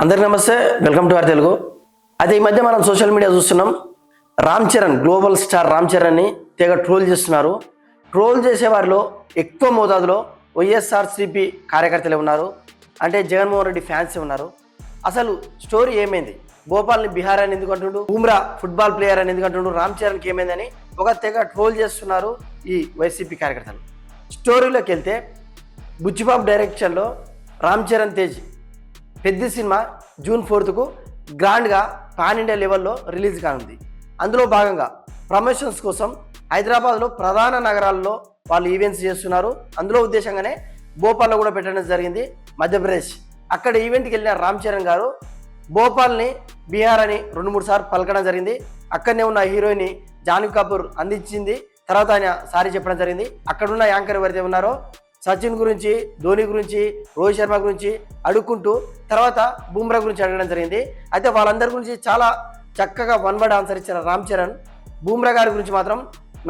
అందరికీ నమస్తే, welcome to are Telugu. అయితే ఈ మధ్య మనం సోషల్ మీడియా చూస్తున్నాం. రామ్ చరణ్, గ్లోబల్ స్టార్ రామ్ చరణ్ని తెగ ట్రోల్ చేస్తున్నారు. ట్రోల్ చేసే వారిలో ఎక్కువ మోతాదులో వైఎస్ఆర్సీపీ కార్యకర్తలే ఉన్నారు, అంటే జగన్మోహన్ రెడ్డి ఫ్యాన్స్ ఉన్నారు. అసలు స్టోరీ ఏమైంది? భోపాల్ని బిహార్ అని ఎందుకు అంటుండు, బుమ్రా ఫుట్బాల్ ప్లేయర్ అని ఎందుకు అంటుండు, రామ్ చరణ్కి ఏమైందని ఒక తెగ ట్రోల్ చేస్తున్నారు ఈ వైసీపీ కార్యకర్తలు. స్టోరీలోకి వెళ్తే, బుచ్చిబాబు డైరెక్షన్లో రామ్ చరణ్ తేజ్ పెద్ద సినిమా జూన్ 4కు గ్రాండ్గా పాన్ ఇండియా లెవెల్లో రిలీజ్ కానుంది. అందులో భాగంగా ప్రమోషన్స్ కోసం హైదరాబాద్లో ప్రధాన నగరాల్లో వాళ్ళు ఈవెంట్స్ చేస్తున్నారు. అందులో ఉద్దేశంగానే భోపాల్లో కూడా పెట్టడం జరిగింది, మధ్యప్రదేశ్. అక్కడ ఈవెంట్కి వెళ్ళిన రామ్ చరణ్ గారు భోపాల్ని బీహార్ అని 2-3 సార్లు పలకడం జరిగింది. అక్కడనే ఉన్న హీరోయిన్ జాన్వీ కపూర్ అందించింది. తర్వాత ఆయన సారీ చెప్పడం జరిగింది. అక్కడున్న యాంకర్ ఎవరైతే ఉన్నారో సచిన్ గురించి, ధోని గురించి, రోహిత్ శర్మ గురించి అడుక్కుంటూ తర్వాత బుమ్రా గురించి అడగడం జరిగింది. అయితే వాళ్ళందరి గురించి చాలా చక్కగా వన్ వర్డ్ ఆన్సర్ ఇచ్చిన రామ్ చరణ్ బుమ్రా గారి గురించి మాత్రం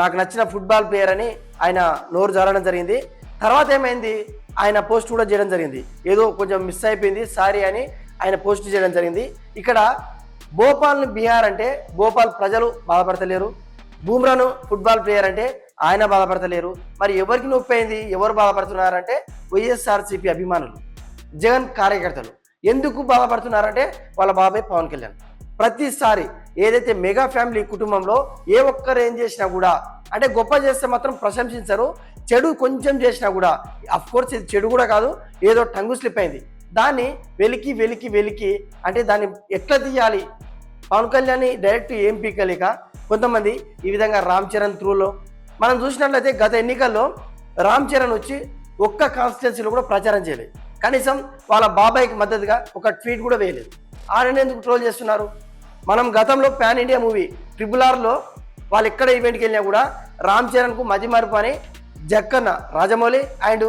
నాకు నచ్చిన ఫుట్బాల్ ప్లేయర్ అని ఆయన నోరు జారడం జరిగింది. తర్వాత ఏమైంది, ఆయన పోస్ట్ కూడా చేయడం జరిగింది. ఏదో కొంచెం మిస్ అయిపోయింది, సారీ అని ఆయన పోస్ట్ చేయడం జరిగింది. ఇక్కడ భోపాల్ని బీహార్ అంటే భోపాల్ ప్రజలు బాధపడతలేరు, బుమ్రాను ఫుట్బాల్ ప్లేయర్ అంటే ఆయన బాధపడతలేరు. మరి ఎవరికి నొప్పి అయింది, ఎవరు బాధపడుతున్నారంటే వైఎస్ఆర్సీపీ అభిమానులు, జగన్ కార్యకర్తలు. ఎందుకు బాధపడుతున్నారంటే వాళ్ళ బాబాయ్ పవన్ కళ్యాణ్ ప్రతిసారి ఏదైతే మెగా ఫ్యామిలీ కుటుంబంలో ఏ ఒక్కరు ఏం చేసినా కూడా, అంటే గొప్ప చేస్తే మాత్రం ప్రశంసించరు, చెడు కొంచెం చేసినా కూడా, అఫ్కోర్స్ ఇది చెడు కూడా కాదు, ఏదో టంగు స్లిప్ అయింది, దాన్ని వెలికి వెలికి వెలికి అంటే దాన్ని ఎట్లా తీయాలి, పవన్ కళ్యాణ్ డైరెక్ట్ ఏం పీకలేక కొంతమంది ఈ విధంగా రామ్ చరణ్ త్రూలో మనం చూసినట్లయితే గత ఎన్నికల్లో రామ్ చరణ్ వచ్చి ఒక్క కాన్స్టిట్యున్సీలో కూడా ప్రచారం చేయలేదు, కనీసం వాళ్ళ బాబాయ్కి మద్దతుగా ఒక ట్వీట్ కూడా వేయలేదు. ఆయన ఎందుకు ట్రోల్ చేస్తున్నారు? మనం గతంలో పాన్ ఇండియా మూవీ RRRలో వాళ్ళు ఎక్కడ ఈవెంట్కి వెళ్ళినా కూడా రామ్ చరణ్కు మతి మరుపు అని జక్కన్న, రాజమౌళి అండ్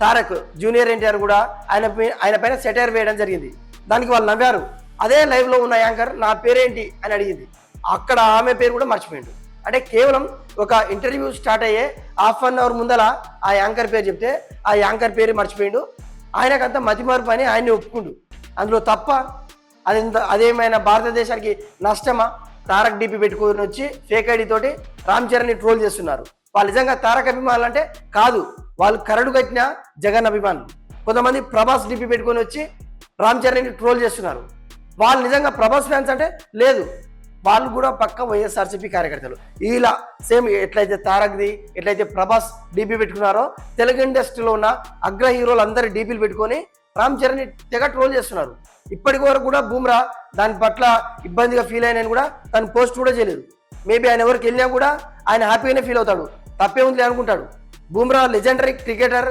తారక్ జూనియర్ ఎన్టీఆర్ కూడా ఆయన పైన సెటైర్ వేయడం జరిగింది. దానికి వాళ్ళు నవ్వారు. అదే లైవ్లో ఉన్న యాంకర్ నా పేరేంటి అని అడిగింది, అక్కడ ఆమె పేరు కూడా మర్చిపోయిండు. అంటే కేవలం ఒక ఇంటర్వ్యూ స్టార్ట్ అయ్యే ½ అన్ అవర్ ముందల ఆ యాంకర్ పేరు చెప్తే ఆ యాంకర్ పేరు మర్చిపోయిండు. ఆయనకంతా మతి మార్పు అని ఆయన్ని ఒప్పుకుండు. అందులో తప్ప అదేమైనా భారతదేశానికి నష్టమా? తారక్ డీపీ పెట్టుకుని వచ్చి ఫేక్ ఐడి తోటి రామ్ చరణ్ని ట్రోల్ చేస్తున్నారు. వాళ్ళు నిజంగా తారక్ అభిమానులు అంటే కాదు, వాళ్ళు కరడు కట్టిన జగన్ అభిమానులు. కొంతమంది ప్రభాస్ డీపీ పెట్టుకొని వచ్చి రామ్ చరణ్ని ట్రోల్ చేస్తున్నారు. వాళ్ళు నిజంగా ప్రభాస్ ఫ్యాన్స్ అంటే లేదు, వాళ్ళు కూడా పక్క వైఎస్ఆర్సీపీ కార్యకర్తలు. ఇలా సేమ్ ఎట్లయితే తారక్ది, ఎట్లయితే ప్రభాస్ డీపీ పెట్టుకున్నారో తెలుగు ఇండస్ట్రీలో ఉన్న అగ్ర హీరోలు అందరి డీపీలు పెట్టుకొని రామ్ చరణ్ని తెగ ట్రోల్ చేస్తున్నారు. ఇప్పటి వరకు కూడా బుమ్రా దాని పట్ల ఇబ్బందిగా ఫీల్ అయినని కూడా తను పోస్ట్ కూడా చేయలేదు. మేబీ ఆయన ఎవరికి వెళ్ళినా కూడా ఆయన హ్యాపీగానే ఫీల్ అవుతాడు, తప్పే ఉంది అనుకుంటాడు. బుమ్రా లెజెండరీ క్రికెటర్,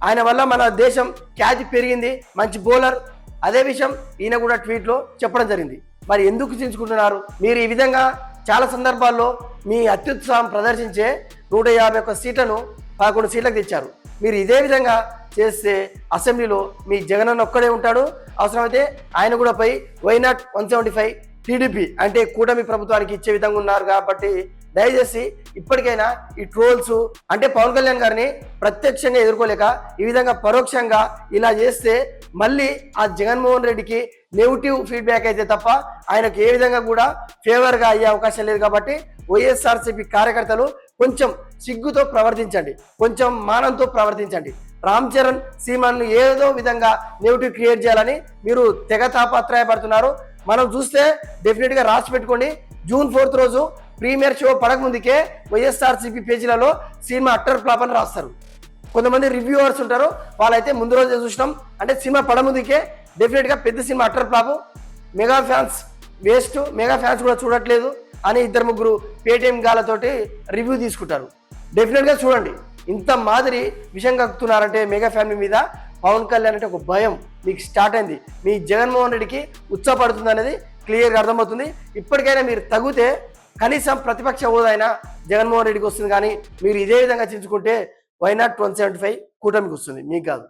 ఆయన వల్ల మన దేశం ఖ్యాతి పెరిగింది, మంచి బౌలర్. అదే విషయం ఈయన కూడా ట్వీట్లో చెప్పడం జరిగింది. మరి ఎందుకు చించుకుంటున్నారు మీరు? ఈ విధంగా చాలా సందర్భాల్లో మీ అత్యుత్సాహం ప్రదర్శించే 151 సీట్లను 11 సీట్లకు తెచ్చారు. మీరు ఇదే విధంగా చేస్తే అసెంబ్లీలో మీ జగనన్న ఒక్కడే ఉంటాడు. అవసరమైతే ఆయన కూడా పై వైనాట్ 175 టీడీపీ అంటే కూటమి ప్రభుత్వానికి ఇచ్చే విధంగా ఉన్నారు. కాబట్టి దయచేసి ఇప్పటికైనా ఈ ట్రోల్స్ అంటే పవన్ కళ్యాణ్ గారిని ప్రత్యక్షంగా ఎదుర్కోలేక ఈ విధంగా పరోక్షంగా ఇలా చేస్తే మళ్ళీ ఆ జగన్మోహన్ రెడ్డికి నెగిటివ్ ఫీడ్బ్యాక్ అయితే తప్ప ఆయనకు ఏ విధంగా కూడా ఫేవర్గా అయ్యే అవకాశం లేదు. కాబట్టి వైఎస్ఆర్సీపీ కార్యకర్తలు కొంచెం సిగ్గుతో ప్రవర్తించండి, కొంచెం మానంతో ప్రవర్తించండి. రామ్ చరణ్ సీమాను ఏదో విధంగా నెగిటివ్ క్రియేట్ చేయాలని మీరు తెగ తాపత్రయపడుతున్నారు. మనం చూస్తే డెఫినెట్గా రాసి పెట్టుకోండి, జూన్ 4 రోజు ప్రీమియర్ షో పడక ముందుకే వైఎస్ఆర్సీపీ పేజీలలో సినిమా అట్టర్ ఫ్లాప్ అని రాస్తారు. కొంతమంది రివ్యూవర్స్ ఉంటారు, వాళ్ళైతే ముందు రోజే చూసినాం అంటే సినిమా పడ ముందుకే డెఫినెట్గా పెద్ద cinema utter flop, mega fans waste, mega fans కూడా చూడట్లేదు అని 2-3 పేటీఎం గాలతోటి రివ్యూ తీసుకుంటారు. డెఫినెట్గా చూడండి, ఇంత మాదిరి విషయం కక్కుతున్నారంటే మెగా ఫ్యామిలీ మీద పవన్ కళ్యాణ్ అంటే ఒక భయం మీకు స్టార్ట్ అయింది. మీ జగన్మోహన్ రెడ్డికి ఉత్సాహపడుతుంది అనేది క్లియర్గా అర్థమవుతుంది. ఇప్పటికైనా మీరు తగ్గితే కనీసం ప్రతిపక్ష హోదా అయినా జగన్మోహన్ రెడ్డికి వస్తుంది. కానీ మీరు ఇదే విధంగా చించుకుంటే వైనాట్ 175 కూటమికి వస్తుంది, మీకు కాదు.